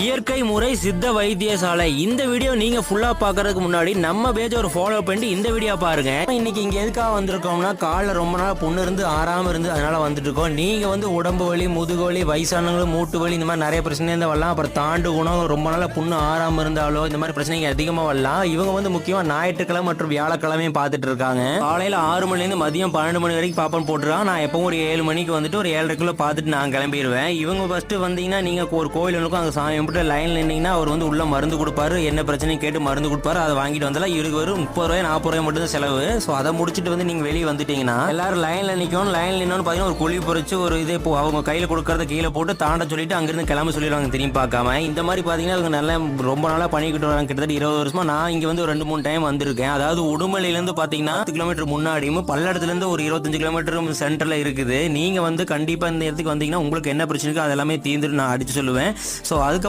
இயற்கை முறை சித்த வைத்தியசாலை. இந்த வீடியோ நீங்க ஃபுல்லா பாக்குறதுக்கு முன்னாடி நம்ம பேஜ் ஒரு ஃபாலோ பண்ணிட்டு இந்த வீடியோ பாருங்க. இன்னைக்கு இங்க எதுக்காக வந்திருக்கோம்னா, காலில் ரொம்ப நாள் புண்ணு இருந்து ஆறாம இருந்து அதனால வந்துட்டு இருக்கோம். நீங்க உடம்பு வலி, முதுகு வலி, வயசானவங்களும் மூட்டு வலி, இந்த மாதிரி நிறைய பிரச்சனை இருந்தால் வரலாம். அப்புறம் தாண்டு குணம், ரொம்ப நாள் புண்ணு ஆறாம இருந்தாலோ இந்த மாதிரி பிரச்சனைங்க அதிகமா வரலாம். இவங்க முக்கியமா ஞாயிற்றுக்கிழமை மற்றும் வியாழக்கிழமையும் பார்த்துட்டு இருக்காங்க. காலையில 6 மணிலேருந்து மதியம் 12 மணி வரைக்கும் பாப்பன் போட்டுருக்கான். நான் எப்பவும் ஒரு 7 மணிக்கு ஒரு 7:30 பார்த்துட்டு நான் கிளம்பிடுவேன். இவங்க ஃபர்ஸ்ட் வந்தீங்கன்னா நீங்க ஒரு கோயில் இருக்கும், அங்கே சாமி கும்பிட்டு லைன் நின்னீங்கன்னா அவர் உள்ள மருந்து கொடுப்பாரு. என்ன பிரச்சனை கேட்டு மருந்து கொடுப்பாரு. அதை வாங்கிட்டு வந்தாலும் இவருக்கு வரும் 30 ரூபாய் 40 ரூபாய் மட்டும் தான் செலவு. ஸோ அதை முடிச்சுட்டு நீங்க வெளியே வந்துட்டீங்கன்னா எல்லாரும் லைன்ல நிற்கணும். லைன்ல நின்னோன்னு பார்த்தீங்கன்னா ஒரு குழி பொறிச்சு ஒரு இதே அவங்க கையில கொடுக்கறத கீழே போட்டு தாண்ட சொல்லிட்டு அங்கிருந்து கிளம்ப சொல்லிடுவாங்க திரும்பி பார்க்காம. இந்த மாதிரி பார்த்தீங்கன்னா அவங்க நல்லா ரொம்ப நாளாக பண்ணிக்கிட்டு வராங்க. கிட்டத்தட்ட 20 வருஷமா. நான் இங்கே ஒரு 2-3 டைம் வந்திருக்கேன். அதாவது உடுமலையிலேருந்து பார்த்தீங்கன்னா 10 கிலோமீட்டர் முன்னாடியும், பல்லடத்துலேருந்து ஒரு 25 கிலோமீட்டர் சென்டர்ல இருக்குது. நீங்க கண்டிப்பா இந்த இடத்துக்கு வந்தீங்கன்னா உங்களுக்கு என்ன பிரச்சனை இருக்கோ அதெல்லாமே தீர்ந்துட்டு நான் அடிச்சு சொல்லுவேன். ஸோ அதுக்கு